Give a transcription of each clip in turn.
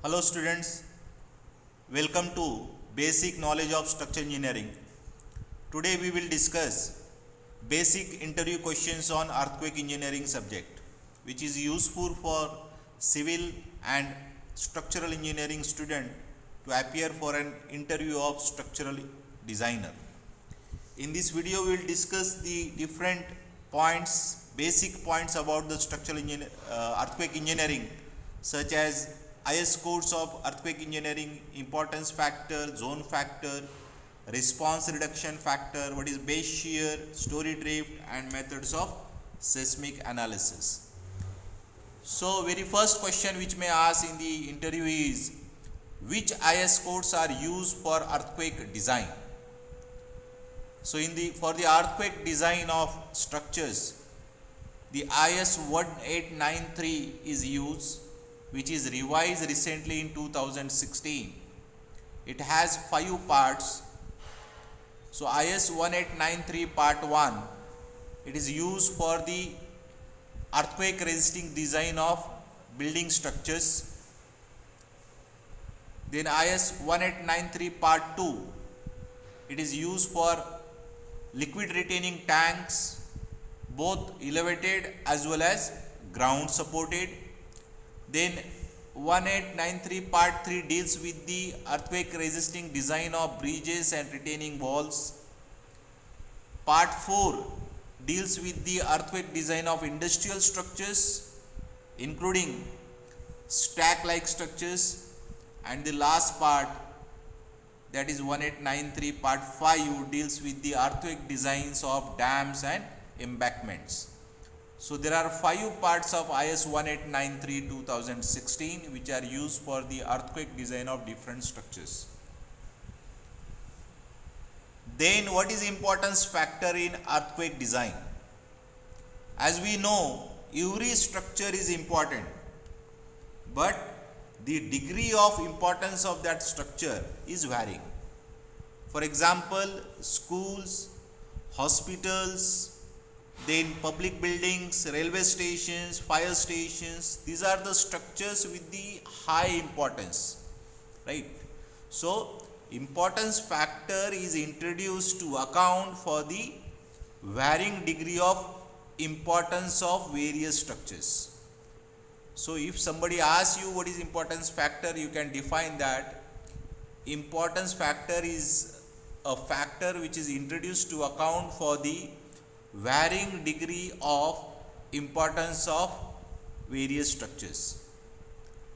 Hello students, welcome to Basic Knowledge of Structural Engineering. Today we will discuss basic interview questions on earthquake engineering subject, which is useful for civil and structural engineering student to appear for an interview of structural designer. In this video we will discuss the different points, basic points about the earthquake engineering, such as IS codes of earthquake engineering, importance factor, zone factor, response reduction factor, what is base shear, Storey drift, and methods of seismic analysis. So very first question which may ask in the interview is, which IS codes are used for earthquake design? So for the earthquake design of structures, the IS 1893 is used, which is revised recently in 2016. It has 5 parts. So IS 1893 part 1, it is used for the earthquake resisting design of building structures. Then IS 1893 part 2, it is used for liquid retaining tanks, both elevated as well as ground supported. Then 1893 part 3 deals with the earthquake resisting design of bridges and retaining walls. Part 4 deals with the earthquake design of industrial structures, including stack like structures. And the last part, that is 1893 part 5, deals with the earthquake designs of dams and embankments. So there are 5 parts of IS 1893 2016 which are used for the earthquake design of different structures. Then what is importance factor in earthquake design? As we know, every structure is important, but the degree of importance of that structure is varying. For example, schools, hospitals, then public buildings, railway stations, fire stations, these are the structures with the high importance, right? So importance factor is introduced to account for the varying degree of importance of various structures. So if somebody asks you what is importance factor, you can define that importance factor is a factor which is introduced to account for the varying degree of importance of various structures.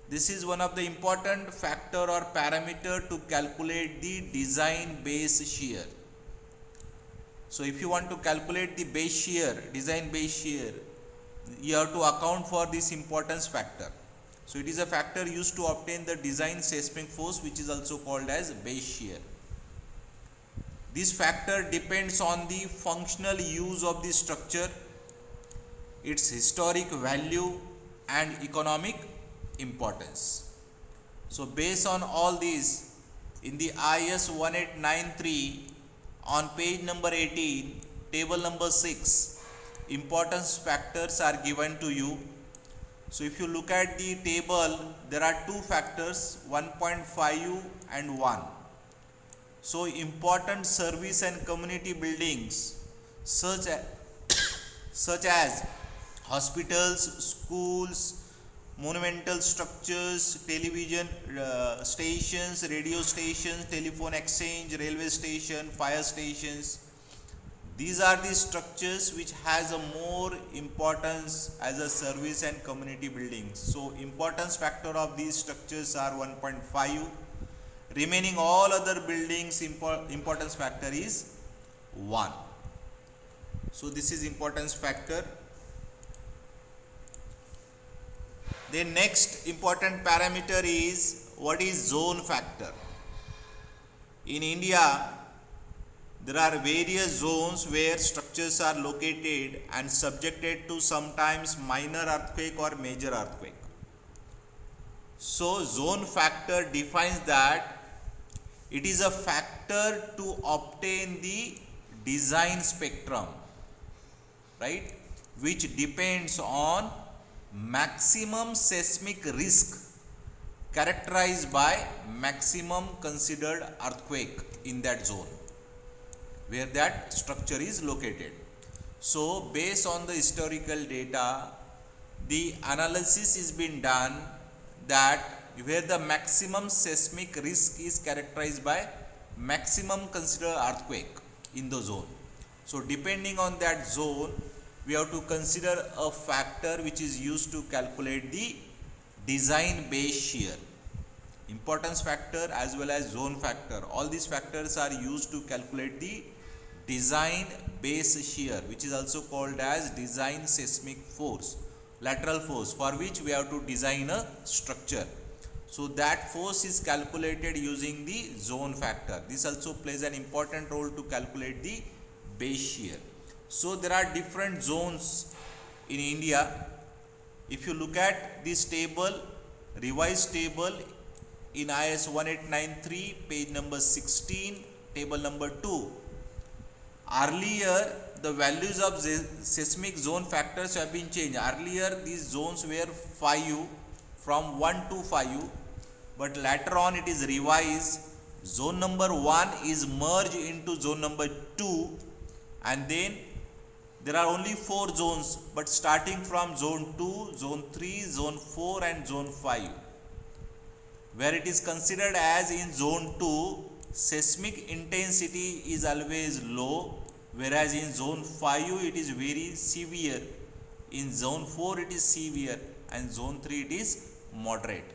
This is one of the important factor or parameter to calculate the design base shear. So if you want to calculate the base shear, design base shear, you have to account for this importance factor. So it is a factor used to obtain the design seismic force, which is also called as base shear. This factor depends on the functional use of the structure, its historic value and economic importance. So based on all these, in the IS 1893 on page number 18, table number 6, importance factors are given to you. So if you look at the table, there are 2 factors, 1.5 and 1. So important service and community buildings such as hospitals, schools, monumental structures, television stations, radio stations, telephone exchange, railway station, fire stations, these are the structures which has a more importance as a service and community buildings. So importance factor of these structures are 1.5. Remaining all other buildings importance factor is 1. So this is importance factor. The next important parameter is what is zone factor. In India, there are various zones where structures are located and subjected to sometimes minor earthquake or major earthquake. So zone factor defines that it is a factor to obtain the design spectrum, right, which depends on maximum seismic risk characterized by maximum considered earthquake in that zone where that structure is located. So based on the historical data, the analysis is been done that where the maximum seismic risk is characterized by maximum considered earthquake in the zone. So depending on that zone, we have to consider a factor which is used to calculate the design base shear. Importance factor as well as zone factor, all these factors are used to calculate the design base shear, which is also called as design seismic force, lateral force, for which we have to design a structure. So that force is calculated using the zone factor. This also plays an important role to calculate the base shear. So there are different zones in India. If you look at this table, revised table in IS 1893, page number 16, table number 2. Earlier, the values of seismic zone factors have been changed. Earlier, these zones were 5, from 1 to 5, but later on it is revised. Zone number 1 is merged into zone number 2, and then there are only 4 zones, but starting from zone 2, zone 3, zone 4 and zone 5. Where it is considered as in zone 2, seismic intensity is always low, whereas in zone 5 it is very severe, in zone 4 it is severe, and zone 3 it is moderate.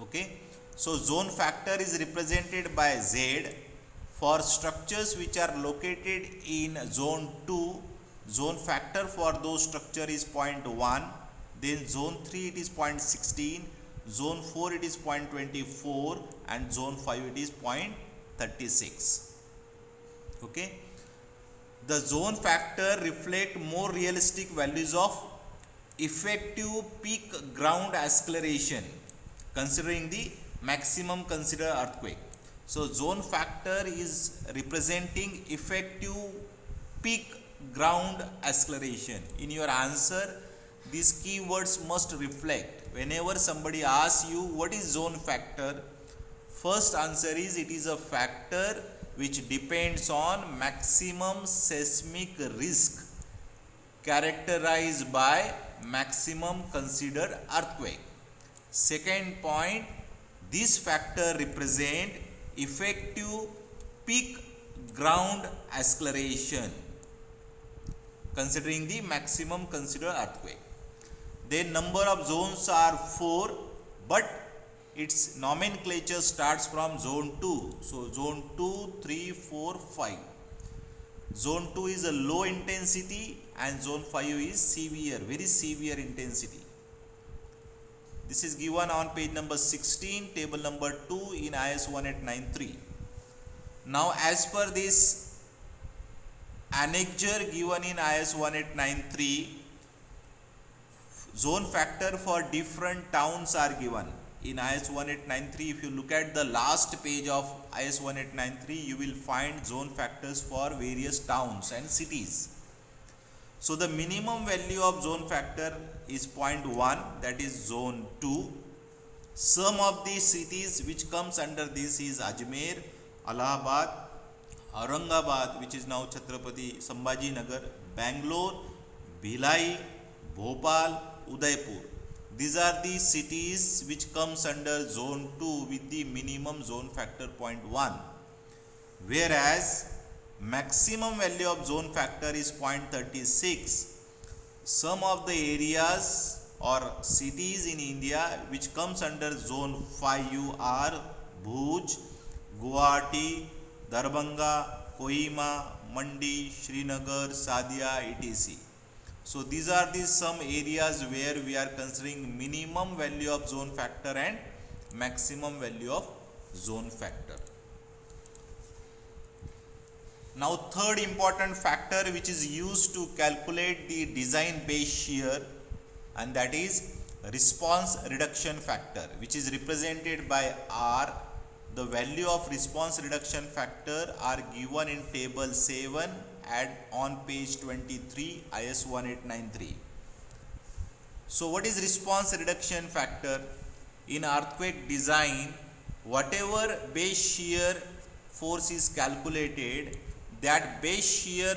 Okay. So zone factor is represented by Z. For structures which are located in zone 2, zone factor for those structure is 0.1, then zone 3 it is 0.16, zone 4 it is 0.24, and zone 5 it is 0.36. Okay. The zone factor reflect more realistic values of effective peak ground acceleration considering the maximum considered earthquake. So zone factor is representing effective peak ground acceleration. In your answer, these keywords must reflect. Whenever somebody asks you what is zone factor, first answer is it is a factor which depends on maximum seismic risk characterized by maximum considered earthquake. Second point, this factor represent effective peak ground acceleration considering the maximum considered earthquake. Then number of zones are 4, but its nomenclature starts from zone 2. So zone 2, 3, 4, 5. Zone 2 is a low intensity and zone 5 is severe, very severe intensity. This is given on page number 16, table number 2 in IS 1893. Now as per this annexure given in IS 1893, zone factor for different towns are given. In IS 1893, if you look at the last page of IS 1893, you will find zone factors for various towns and cities. So the minimum value of zone factor is 0.1, that is zone 2. Some of the cities which comes under this is Ajmer, Allahabad, Aurangabad, which is now Chhatrapati Sambhaji Nagar, Bangalore, Bhilai, Bhopal, Udaipur. These are the cities which comes under zone 2 with the minimum zone factor 0.1. Whereas maximum value of zone factor is 0.36. Some of the areas or cities in India which comes under zone 5 are Bhuj, Guwahati, Darbhanga, Kohima, Mandi, Srinagar, Sadia, etc. So these are the some areas where we are considering minimum value of zone factor and maximum value of zone factor. Now third important factor which is used to calculate the design base shear, and that is response reduction factor, which is represented by R. The value of response reduction factor are given in table 7 on page 23 IS 1893. So what is response reduction factor? in earthquake design, whatever base shear force is calculated, that base shear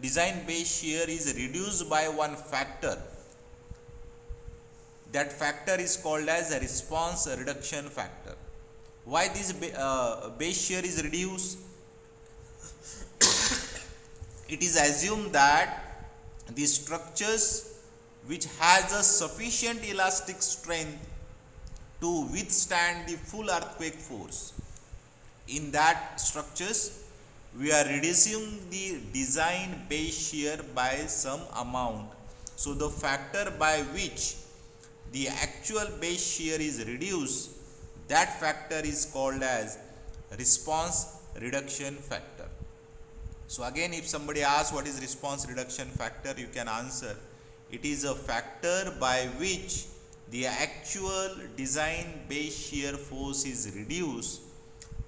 design base shear is reduced by one factor. That factor is called as a response reduction factor. Why this base shear is reduced? It is assumed that the structures which has a sufficient elastic strength to withstand the full earthquake force, in that structures we are reducing the design base shear by some amount. So the factor by which the actual base shear is reduced, that factor is called as response reduction factor. So again, if somebody asks what is response reduction factor, you can answer, it is a factor by which the actual design base shear force is reduced,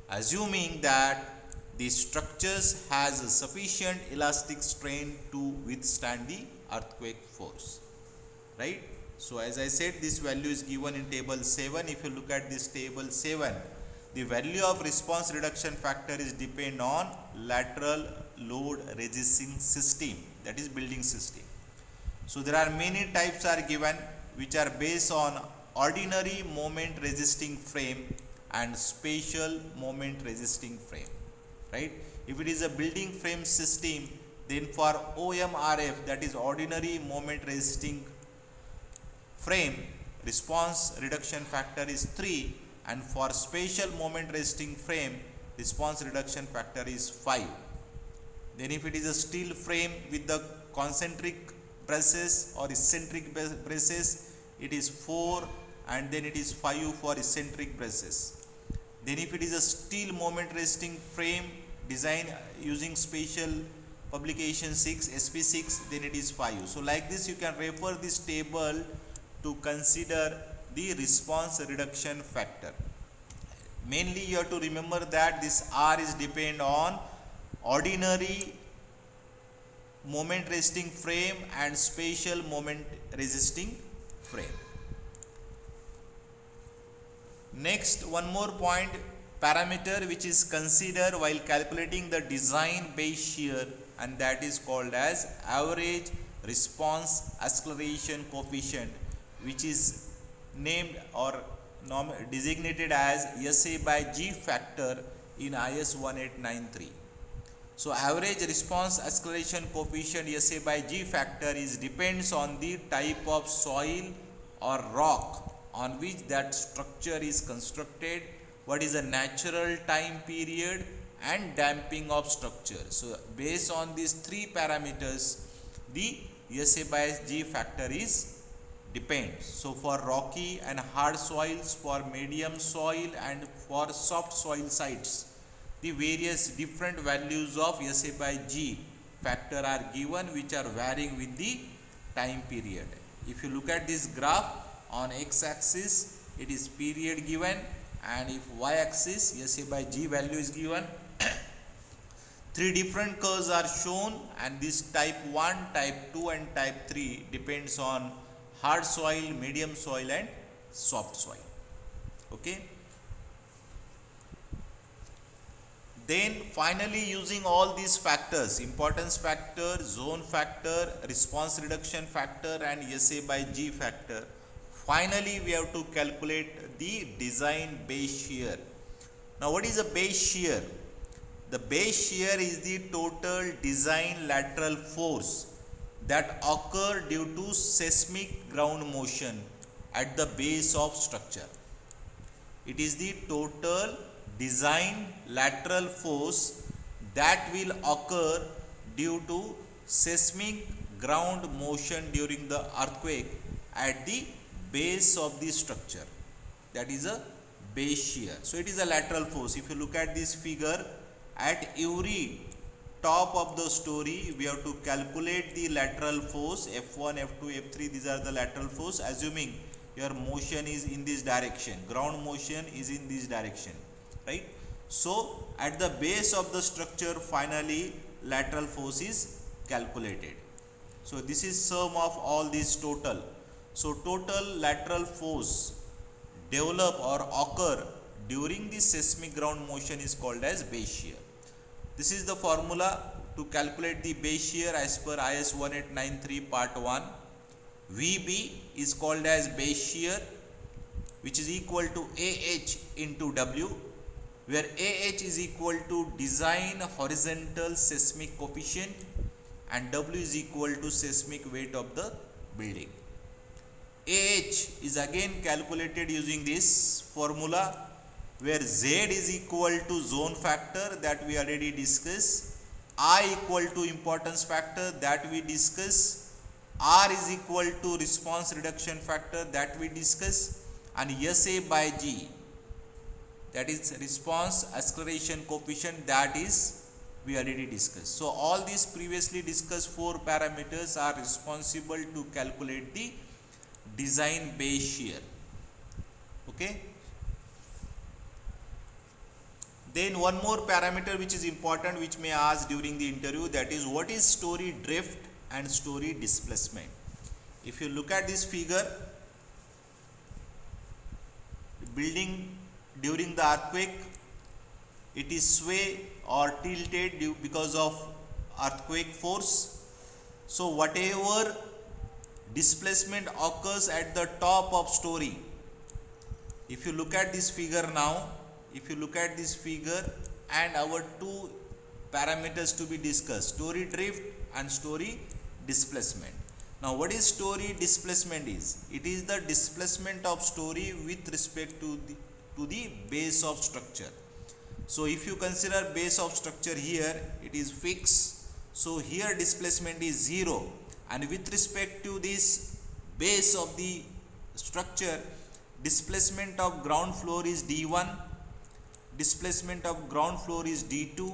assuming that the structures has a sufficient elastic strain to withstand the earthquake force, right? So as I said, this value is given in table 7. If you look at this table 7, the value of response reduction factor is depend on lateral load resisting system, that is building system. So there are many types are given which are based on ordinary moment resisting frame and special moment resisting frame, right? If it is a building frame system, then for OMRF, that is ordinary moment resisting frame, response reduction factor is 3, and for special moment resisting frame, response reduction factor is 5. Then if it is a steel frame with the concentric braces or eccentric braces, it is 4, and then it is 5 for eccentric braces. Then if it is a steel moment resisting frame design using special publication 6 SP6, then it is 5. So like this you can refer this table to consider the response reduction factor. Mainly you have to remember that this R is depend on ordinary moment resisting frame and special moment resisting frame. Next, one more point, parameter which is considered while calculating the design base shear, and that is called as average response acceleration coefficient, which is named or designated as SA by G factor in IS 1893. So average response acceleration coefficient SA by G factor is depends on the type of soil or rock on which that structure is constructed, what is the natural time period and damping of structure. So based on these three parameters, the SA by G factor is depends. So for rocky and hard soils, for medium soil and for soft soil sites, the various different values of SA by G factor are given, which are varying with the time period. If you look at this graph, on x-axis it is period given, and if y-axis SA by G value is given. Three different curves are shown, and this type 1, type 2 and type 3 depends on hard soil, medium soil and soft soil. Okay. Then finally, using all these factors, importance factor, zone factor, response reduction factor and SA by G factor, finally we have to calculate the design base shear. Now what is a base shear? The base shear is the total design lateral force that occur due to seismic ground motion at the base of structure. It is the total design lateral force that will occur due to seismic ground motion during the earthquake at the base of the structure. That is a base shear. So it is a lateral force. If you look at this figure, at every top of the story we have to calculate the lateral force F1, F2, F3. These are the lateral force, assuming your motion is in this direction, ground motion is in this direction, right? So at the base of the structure, finally lateral force is calculated. So this is sum of all these total. So total lateral force develop or occur during the seismic ground motion is called as base shear. This is the formula to calculate the base shear as per IS 1893 part 1. VB is called as base shear, which is equal to AH into W, where AH is equal to design horizontal seismic coefficient and W is equal to seismic weight of the building. AH is again calculated using this formula, where Z is equal to zone factor that we already discussed, I equal to importance factor that we discussed, R is equal to response reduction factor that we discussed, and SA by G, that is response acceleration coefficient, that is we already discussed. So all these previously discussed 4 parameters are responsible to calculate the design base shear. Okay. Then one more parameter which is important, which may ask during the interview, that is what is Storey drift and Storey displacement. If you look at this figure, building during the earthquake, it is sway or tilted because of earthquake force. So whatever displacement occurs at the top of Storey, if you look at this figure now, if you look at this figure and our 2 parameters to be discussed, Storey drift and Storey displacement. Now what is Storey displacement is? It is the displacement of Storey with respect to the base of structure. So if you consider base of structure here, it is fixed. So here displacement is 0, and with respect to this base of the structure, displacement of ground floor is D1, displacement of ground floor is D2,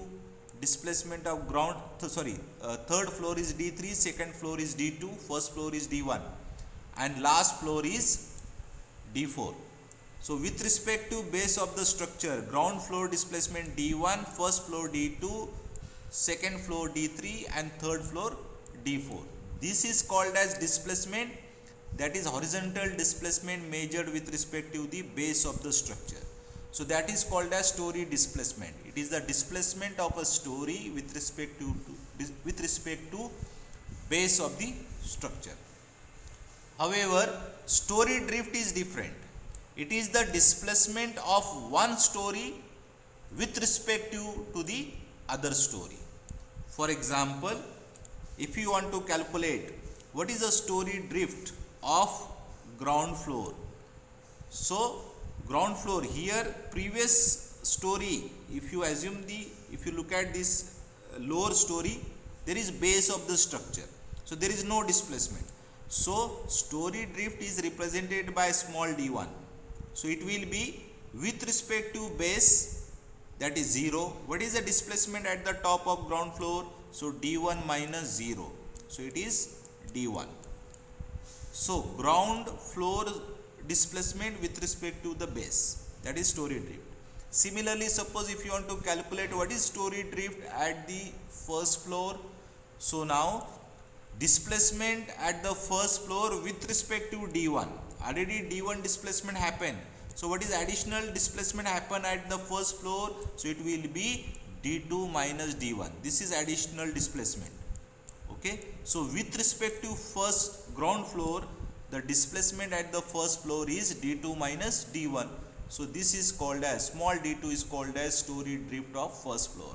displacement of third floor is D3, second floor is D2, first floor is D1, and last floor is D4. So with respect to base of the structure, ground floor displacement D1, first floor D2, second floor D3 and third floor D4. This is called as displacement, that is horizontal displacement measured with respect to the base of the structure. So that is called as Storey displacement. It is the displacement of a Storey with respect to base of the structure. However, Storey drift is different. It is the displacement of one Storey with respect to the other Storey. For example, if you want to calculate what is a Storey drift of ground floor. So ground floor here, previous Storey, if you look at this lower Storey, there is base of the structure, so there is no displacement. So Storey drift is represented by small d1. So it will be with respect to base, that is 0. What is the displacement at the top of ground floor? So d1 minus 0. So it is d1. So ground floor displacement with respect to the base, that is Storey drift. Similarly, suppose if you want to calculate what is Storey drift at the first floor. So now displacement at the first floor with respect to d1. Already d1 displacement happened. So what is additional displacement happen at the first floor? So it will be d2 minus d1. This is additional displacement. Okay. So with respect to first ground floor, the displacement at the first floor is d2 minus d1. So this is called as, small d2 is called as Storey drift of first floor.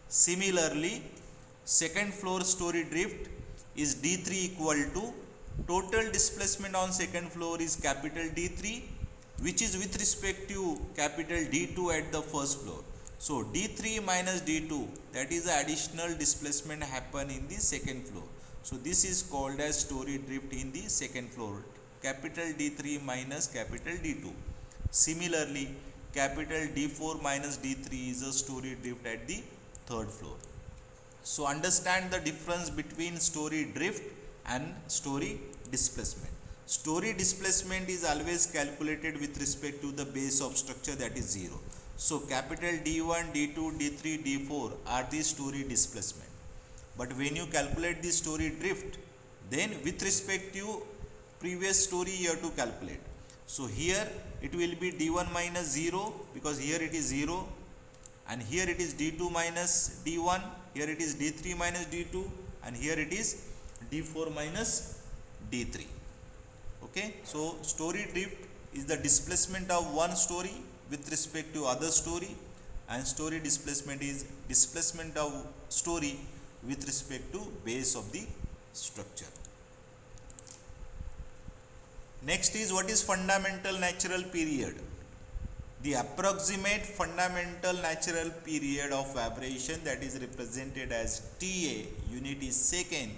Similarly, second floor Storey drift is d3 equal to total displacement on second floor is capital D3, which is with respect to capital D2 at the first floor. So D3 minus D2, that is the additional displacement happen in the second floor. So this is called as Storey drift in the second floor, capital D3 minus capital D2. Similarly, capital D4 minus D3 is a Storey drift at the third floor. So understand the difference between Storey drift and Storey displacement. Storey displacement is always calculated with respect to the base of structure, that is 0. So capital D1, D2, D3, D4 are the Storey displacement. But when you calculate the Storey drift, then with respect to previous Storey you have to calculate. So here it will be d1 minus 0, because here it is 0, and here it is d2 minus d1, here it is d3 minus d2, and here it is d4 minus d3. Okay, so story drift is the displacement of one story with respect to other story, and story displacement is displacement of story with respect to base of the structure. Next is, what is fundamental natural period? The approximate fundamental natural period of vibration, that is represented as TA, unit is second,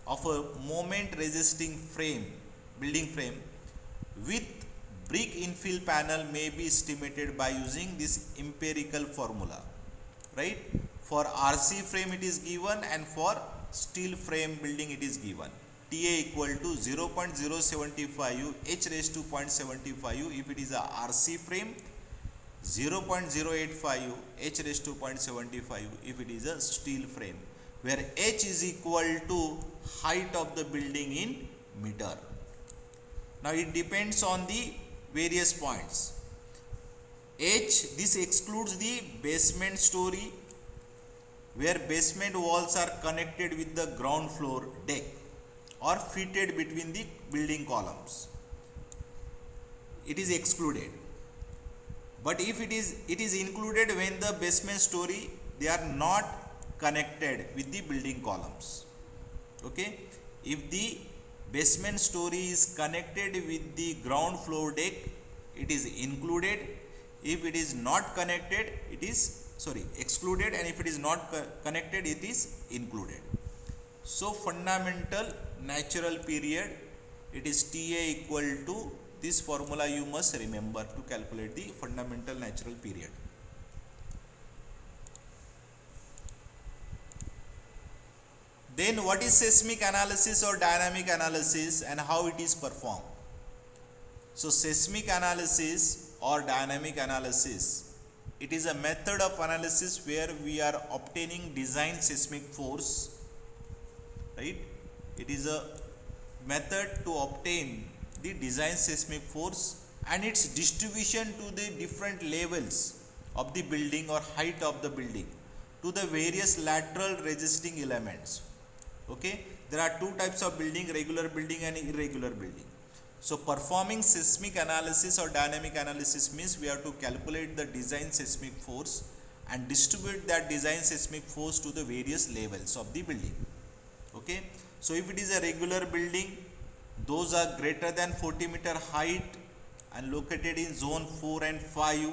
of a moment resisting frame, building frame with brick infill panel may be estimated by using this empirical formula, right? For RC frame it is given, and for steel frame building it is given. TA equal to 0.075 H raised to 0.75 if it is a RC frame, 0.085 H raised to 0.75 if it is a steel frame, where H is equal to height of the building in meter. Now it depends on the various points. H, this excludes the basement story, where basement walls are connected with the ground floor deck or fitted between the building columns. It is excluded. But if it is included when the basement story, they are not connected with the building columns. Okay, if the basement story is connected with the ground floor deck, it is included. If it is not connected, it is excluded, and if it is not connected, it is included. So fundamental natural period, it is TA equal to this formula. You must remember to calculate the fundamental natural period. Then what is seismic analysis or dynamic analysis, and how it is performed? So seismic analysis or dynamic analysis, it is a method of analysis where we are obtaining design seismic force, right? It is a method to obtain the design seismic force and its distribution to the different levels of the building or height of the building to the various lateral resisting elements. Okay, there are two types of building, regular building and irregular building. So performing seismic analysis or dynamic analysis means we have to calculate the design seismic force and distribute that design seismic force to the various levels of the building. Okay, so if it is a regular building, those are greater than 40 meter height and located in zone 4 and 5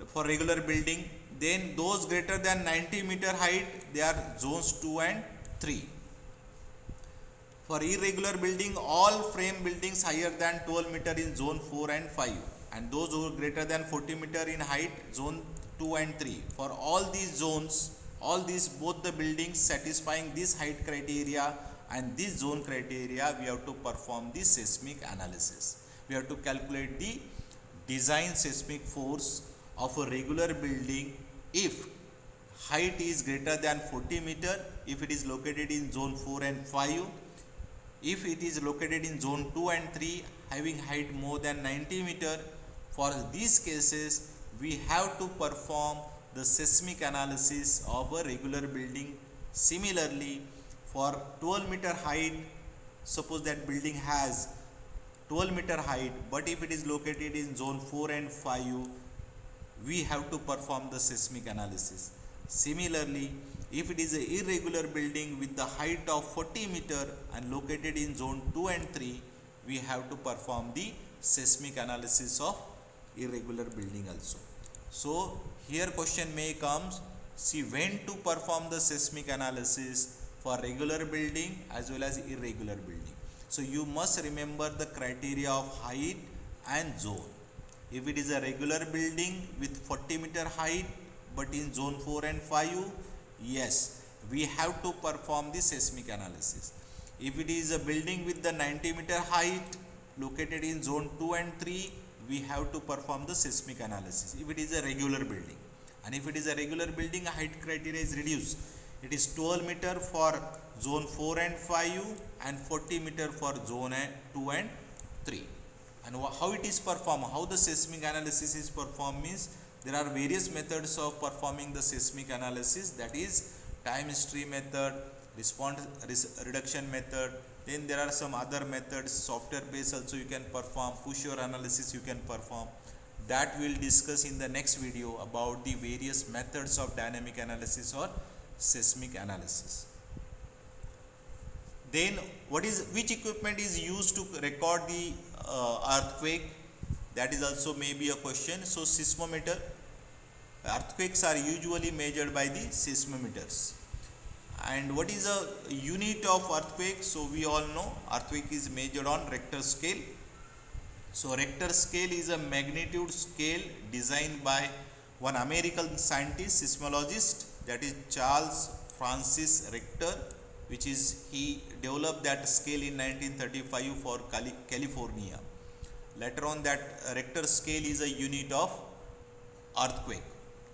for regular building. Then those greater than 90 meter height, they are zones 2 and 3. For irregular building, all frame buildings higher than 12 meter in zone 4 and 5, and those who are greater than 40 meter in height, zone 2 and 3. For all these zones, all these both the buildings satisfying this height criteria and this zone criteria, we have to perform the seismic analysis. We have to calculate the design seismic force of a regular building if height is greater than 40 meter, if it is located in zone 4 and 5, if it is located in zone 2 and 3 having height more than 90 meter. For these cases, we have to perform the seismic analysis of a regular building. Similarly, for 12 meter height, suppose that building has 12 meter height, but if it is located in zone 4 and 5, we have to perform the seismic analysis. Similarly, if it is an irregular building with the height of 40 meter and located in zone 2 and 3, we have to perform the seismic analysis of irregular building also. So here question may comes, see when to perform the seismic analysis for regular building as well as irregular building. So you must remember the criteria of height and zone. If it is a regular building with 40 meter height but in zone 4 and 5, yes, we have to perform the seismic analysis. If it is a building with the 90 meter height located in zone 2 and 3, we have to perform the seismic analysis if it is a regular building. And if it is a regular building, height criteria is reduced. It is 12 meter for zone 4 and 5 and 40 meter for zone 2 and 3. And how it is performed, how the seismic analysis is performed means there are various methods of performing the seismic analysis, that is time history method, response reduction method. Then there are some other methods, software based also you can perform, push your analysis you can perform. That we'll discuss in the next video about the various methods of dynamic analysis or seismic analysis. Then which equipment is used to record the earthquake? That is also maybe a question. So seismometer, earthquakes are usually measured by the seismometers. And what is a unit of earthquake? So we all know earthquake is measured on Richter scale. So Richter scale is a magnitude scale designed by one American scientist, seismologist, that is Charles Francis Richter, which is he developed that scale in 1935 for California. Later on, that Richter scale is a unit of earthquake.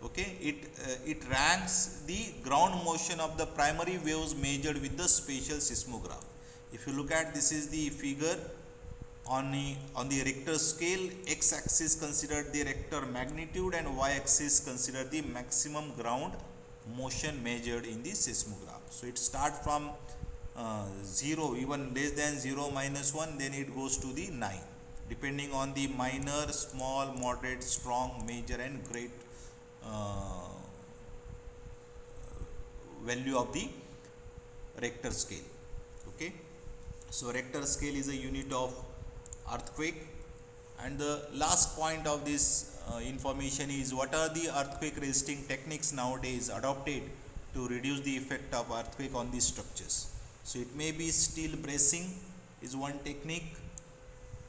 Okay, it ranks the ground motion of the primary waves measured with the spatial seismograph. If you look at, this is the figure on the Richter scale. X-axis considered the Richter magnitude and y-axis considered the maximum ground motion measured in the seismograph. So it starts from 0, even less than 0, -1, then it goes to the 9, depending on the minor, small, moderate, strong, major and great value of the Richter scale. Okay, so Richter scale is a unit of earthquake. And the last point of this information is, what are the earthquake resisting techniques nowadays adopted to reduce the effect of earthquake on these structures? So it may be steel bracing is one technique.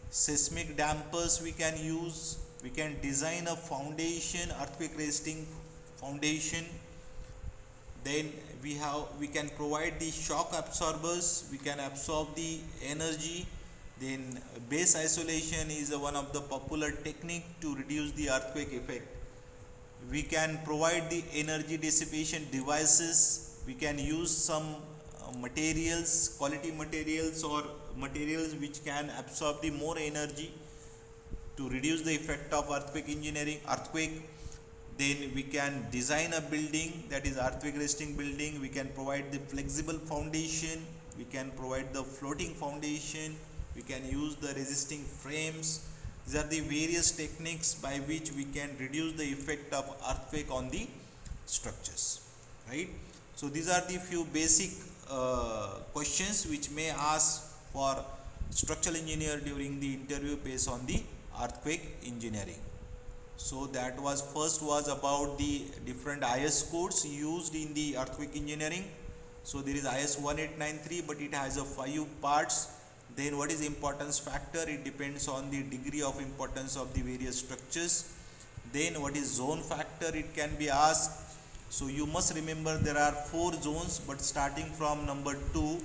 Seismic dampers we can use. We can design a foundation, earthquake resisting foundation. Then we can provide the shock absorbers. We can absorb the energy. Then base isolation is one of the popular technique to reduce the earthquake effect. We can provide the energy dissipation devices. We can use some materials, quality materials or materials which can absorb the more energy to reduce the effect of earthquake. Then we can design a building, that is earthquake resisting building. We can provide the flexible foundation. We can provide the floating foundation. We can use the resisting frames. These are the various techniques by which we can reduce the effect of earthquake on the structures, right? So these are the few basic questions which may ask for structural engineer during the interview based on the earthquake engineering. So that was first was about the different IS codes used in the earthquake engineering. So there is IS 1893, but it has a 5 parts. Then what is importance factor? It depends on the degree of importance of the various structures. Then what is zone factor? It can be asked. So you must remember there are 4 zones, but starting from number 2,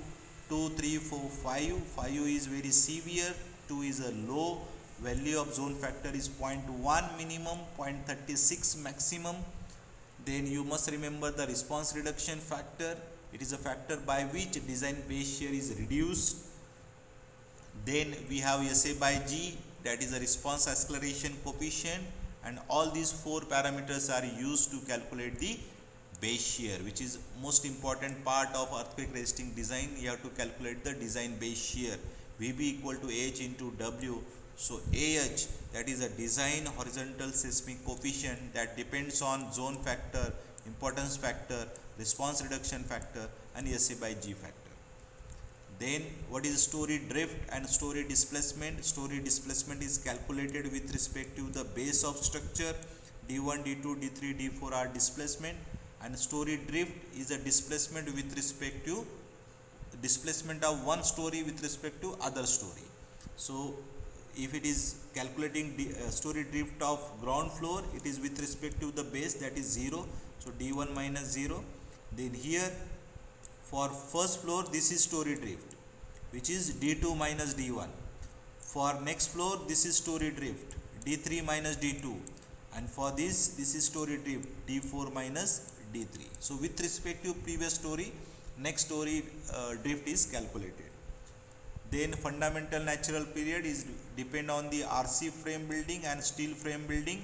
2, 3, 4, 5. 5 is very severe, 2 is a low. Value of zone factor is 0.1 minimum, 0.36 maximum. Then you must remember the response reduction factor. It is a factor by which design base shear is reduced. Then we have SA by G, that is a response acceleration coefficient, and all these 4 parameters are used to calculate the base shear, which is most important part of earthquake resisting design. You have to calculate the design base shear, VB equal to H into W. So AH, that is a design horizontal seismic coefficient that depends on zone factor, importance factor, response reduction factor and SA by G factor. Then what is Storey drift and Storey displacement? Storey displacement is calculated with respect to the base of structure. D1, D2, D3, D4 are displacement, and Storey drift is a displacement with respect to displacement of one story with respect to other story. So if it is calculating Storey drift of ground floor, it is with respect to the base, that is 0. So D1 minus 0. Then here for first floor, this is Storey drift, which is D2 minus D1. For next floor, this is Storey drift, D3 minus D2. And for this is Storey drift, D4 minus D3. So with respect to previous story, next story drift is calculated. Then fundamental natural period is depend on the RC frame building and steel frame building.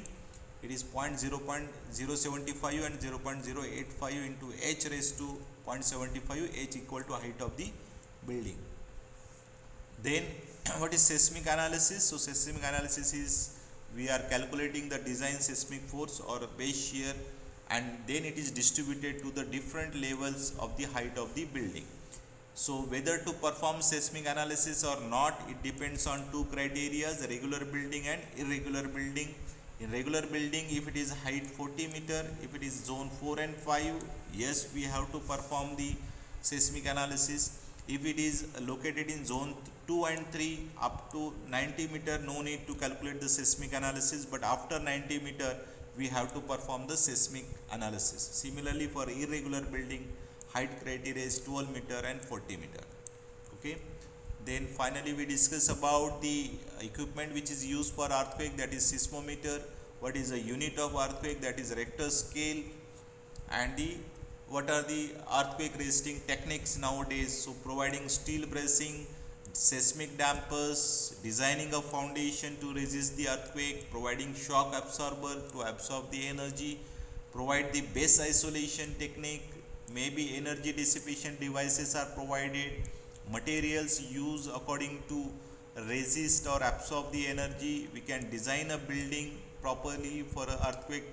It is 0.075 and 0.085 into h raised to 0.75, h equal to height of the building. Then what is seismic analysis? So seismic analysis is we are calculating the design seismic force or base shear, and then it is distributed to the different levels of the height of the building. So whether to perform seismic analysis or not, it depends on two criteria: regular building and irregular building. In regular building, if it is height 40 meter, if it is zone 4 and 5, yes, we have to perform the seismic analysis. If it is located in zone 2 and 3 up to 90 meter, no need to calculate the seismic analysis, but after 90 meter we have to perform the seismic analysis. Similarly, for irregular building, height criteria is 12 meter and 40 meter. Okay. Then finally we discuss about the equipment which is used for earthquake, that is seismometer. What is the unit of earthquake, that is Richter scale, and the what are the earthquake resisting techniques nowadays. So providing steel bracing, seismic dampers, designing a foundation to resist the earthquake, providing shock absorber to absorb the energy, provide the base isolation technique, maybe energy dissipation devices are provided, materials used according to resist or absorb the energy. We can design a building properly for an earthquake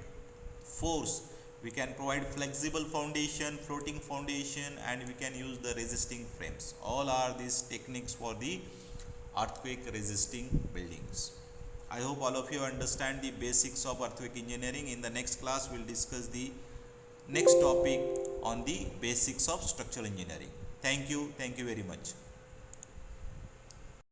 force. We can provide flexible foundation, floating foundation, and we can use the resisting frames. All are these techniques for the earthquake resisting buildings. I hope all of you understand the basics of earthquake engineering. In the next class, we will discuss the next topic on the basics of structural engineering. Thank you very much.